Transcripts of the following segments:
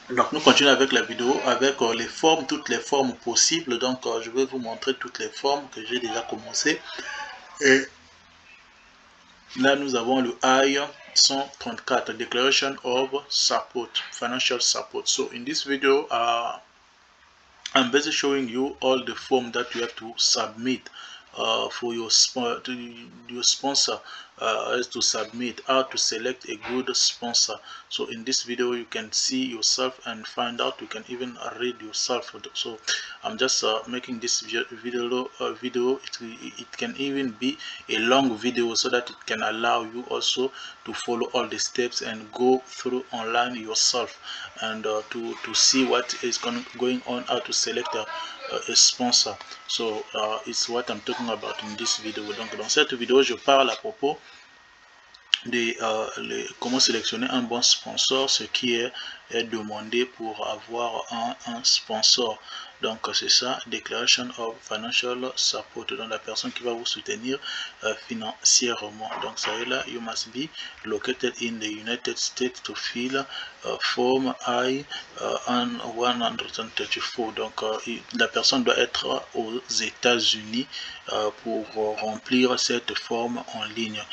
Donc nous continuons avec la vidéo, avec les formes, toutes les formes possibles. Donc je vais vous montrer toutes les formes que j'ai déjà commencé. Et là nous avons le I 134, Declaration of Support, Financial Support. So in this video, I'm basically showing you all the form that you have to submit for your sponsor to submit, how to select a good sponsor. So in this video you can see yourself and find out, you can even read yourself. So I'm just making this video it can even be a long video so that it can allow you also to follow all the steps and go through online yourself, and to see what is going on, how to select a sponsor. So it's what I'm talking about in this video. Donc dans cette vidéo je parle à propos de comment sélectionner un bon sponsor, ce qui est demandé pour avoir un sponsor. Donc c'est ça, Declaration of Financial Support, donc la personne qui va vous soutenir financièrement. Donc ça est là, you must be located in the United States to fill form I-134. Donc la personne doit être aux États-Unis pour remplir cette forme en ligne.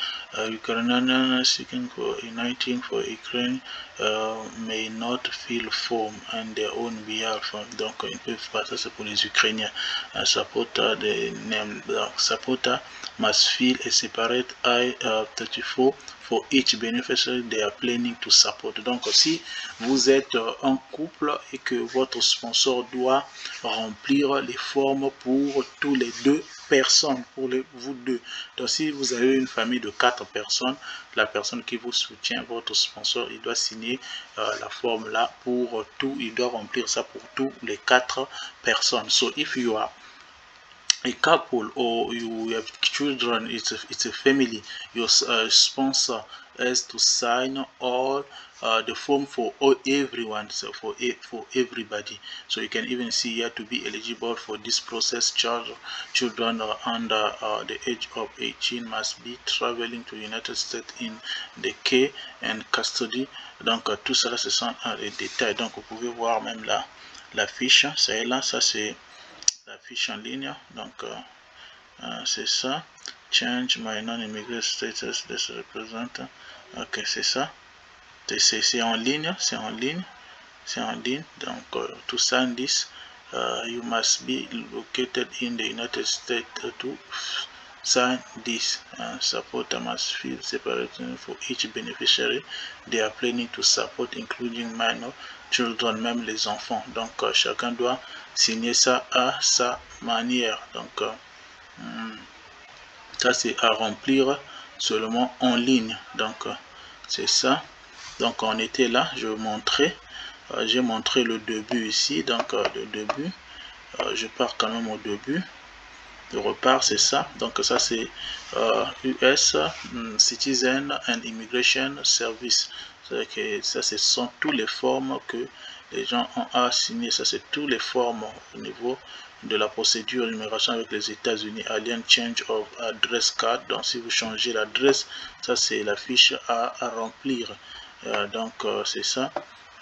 Ukrainian seeking for uniting for Ukraine may not fill form on their own behalf. Donc ils peuvent pas, ça c'est pour les Ukrainiens. Supporter the name, supporter must fill a separate I-34 for each beneficiary they are planning to support. Donc si vous êtes un couple et que votre sponsor doit remplir les formes pour tous les deux personnes, pour vous deux. Donc si vous avez une famille de 4 personnes, la personne qui vous soutient, votre sponsor, il doit signer la forme là pour tout, il doit remplir ça pour tous les 4 personnes. So if you are a couple or you have children, it's a family, your sponsor has to sign all the form for everyone, so for everybody. So you can even see here, to be eligible for this process, children under the age of 18 must be traveling to United States in the care and custody. Donc tout cela, ce sont les détails. Donc vous pouvez voir même la fiche, c'est là, ça c'est la fiche en ligne. Donc c'est ça, change my non-immigrant status, this represent. Ok, c'est ça, c'est en ligne, c'est en ligne. Donc to sign this, you must be located in the United States to sign this. Supporter must fill separately for each beneficiary they are planning to support, including minor children, même les enfants. Donc chacun doit signer ça à sa manière. Donc ça c'est à remplir seulement en ligne. Donc c'est ça. Donc on était là, je montrais, j'ai montré le début ici. Donc le début, je pars quand même au début. Le repart, c'est ça. Donc ça c'est US Citizen and Immigration Service. Que ça, ce sont toutes les formes que les gens ont à signer. Ça c'est toutes les formes au niveau de la procédure d'immigration avec les États-Unis. Alien Change of Address Card. Donc si vous changez l'adresse, ça c'est la fiche à remplir. Donc c'est ça.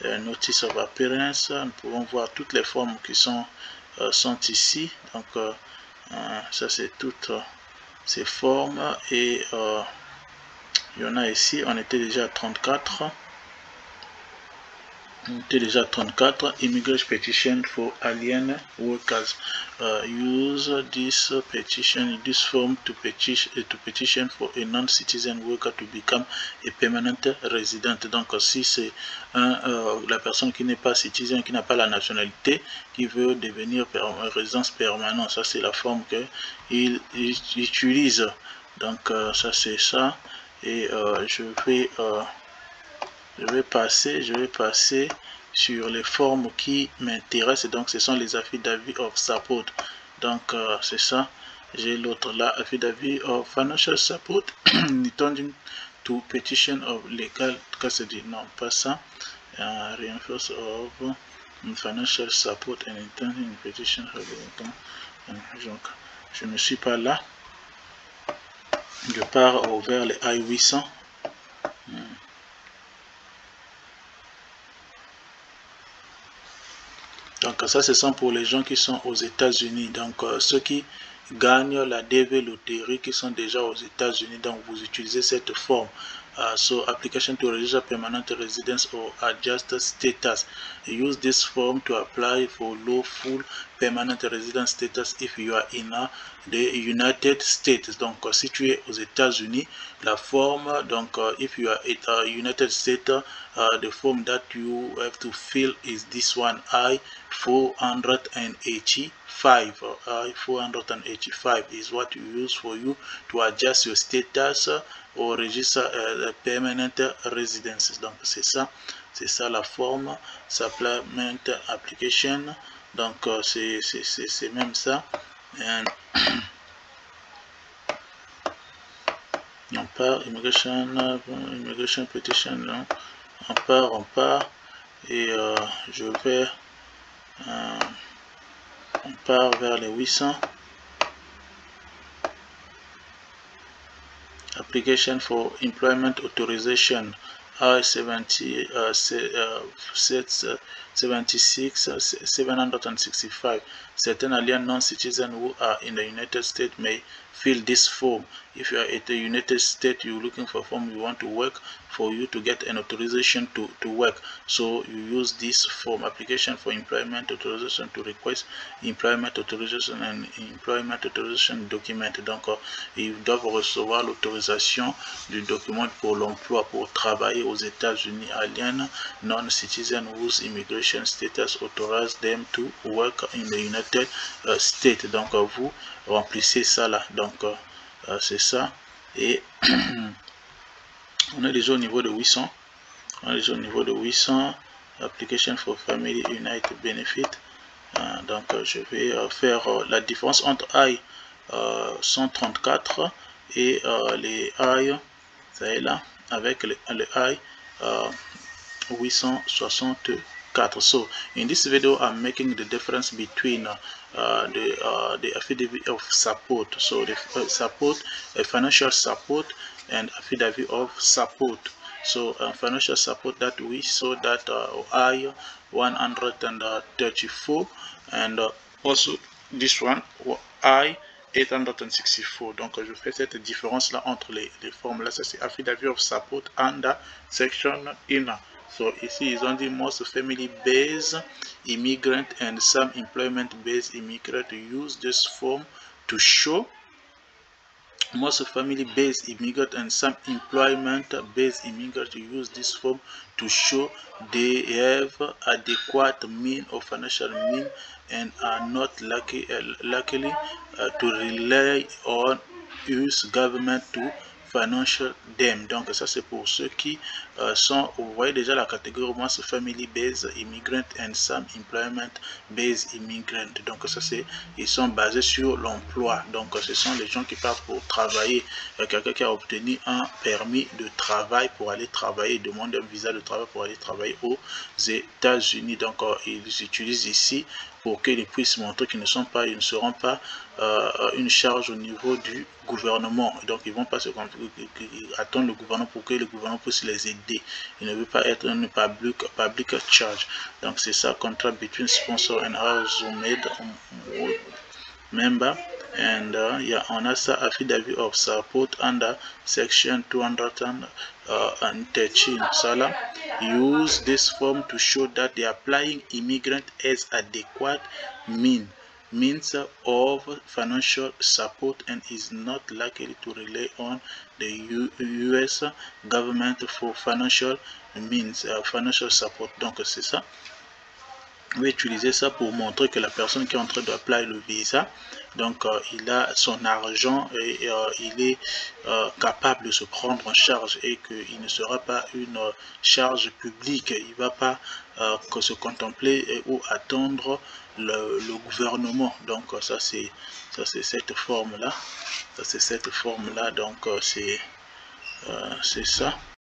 Notice of Appearance. Nous pouvons voir toutes les formes qui sont ici. Donc ça c'est toutes ces formes, et il y en a ici. On était déjà à 34. Immigration petition for alien workers. Use this petition, this form to petition for a non-citizen worker to become a permanent resident. Donc si c'est la personne qui n'est pas citizen, qui n'a pas la nationalité, qui veut devenir résidence permanente, ça c'est la forme que il utilise. Donc ça c'est ça, et je vais passer sur les formes qui m'intéressent. Donc ce sont les affidavits of support. Donc c'est ça. J'ai l'autre là, affidavit of financial support returning to petition of legal custody. Non, pas ça. Reinforce of financial support and returning petition of donc je ne suis pas là. Je pars vers les I-800. ça, ce sont pour les gens qui sont aux États-Unis. Donc, ceux qui gagnent la DV Lottery qui sont déjà aux États-Unis, donc vous utilisez cette forme. So application to register permanent residence or adjust status. Use this form to apply for lawful permanent residence status if you are in the United States. Donc si tu es aux États-Unis, la forme, donc if you are at United States, the form that you have to fill is this one, I-485. I-485 is what you use for you to adjust your status or register permanent residence. Donc c'est ça la forme supplement application. Donc c'est même ça. And on part immigration petition, non? On part et je vais on part vers les 800. Application for employment authorization I-76 765. Certain alien non-citizens who are in the United States may fill this form. If you are at the United States, you're looking for a form, you want to work, for you to get an authorization to work. So you use this form, application for employment authorization, to request employment authorization and employment authorization document. Donc ils doivent recevoir l'autorisation du document pour l'emploi, pour travailler aux États-Unis. Alien non-citizen whose immigration status authorizes them to work in the United States. Donc vous remplissez ça là. Donc c'est ça. Et on est déjà au niveau de 800. On est déjà au niveau de 800. Application for Family United Benefit. Donc je vais faire la différence entre I 134 et les I, ça est là, avec le I 864. So in this video I'm making the difference between the affidavit of support, so the support, financial support, and affidavit of support. So financial support, that we saw that I 134, and also this one I 864. Donc je fais cette différence là entre les formes là. Ça c'est affidavit of support under section INA. So ici ils ont dit most family based immigrant and some employment based immigrant use this form to show. Most family based immigrant and some employment based immigrant use this form to show they have adequate mean or financial mean and are not likely to rely on US government to financial them. Donc ça c'est pour ceux qui sont, vous voyez déjà la catégorie most family based immigrant and some employment based immigrant. Donc ça c'est, ils sont basés sur l'emploi. Donc ce sont les gens qui partent pour travailler. Quelqu'un qui a obtenu un permis de travail pour aller travailler, demande un visa de travail pour aller travailler aux États-Unis. Donc ils utilisent ici pour qu'ils puissent montrer qu'ils ne seront pas une charge au niveau du gouvernement. Donc ils vont pas attendre le gouvernement pour que le gouvernement puisse les aider. Il ne veut pas être un public charge. Donc c'est ça, contract between sponsor and house-made member. And on a ça, affidavit of support under section 213. Sala use this form to show that the applying immigrant has adequate means of financial support and is not likely to rely on the US government for financial means, financial support. Donc c'est ça. On va utiliser ça pour montrer que la personne qui est en train d'appliquer le visa, donc il a son argent et il est capable de se prendre en charge et qu'il ne sera pas une charge publique. Il ne va pas se contempler ou attendre le gouvernement. Donc ça c'est cette forme là. Ça c'est cette forme là. Donc c'est ça.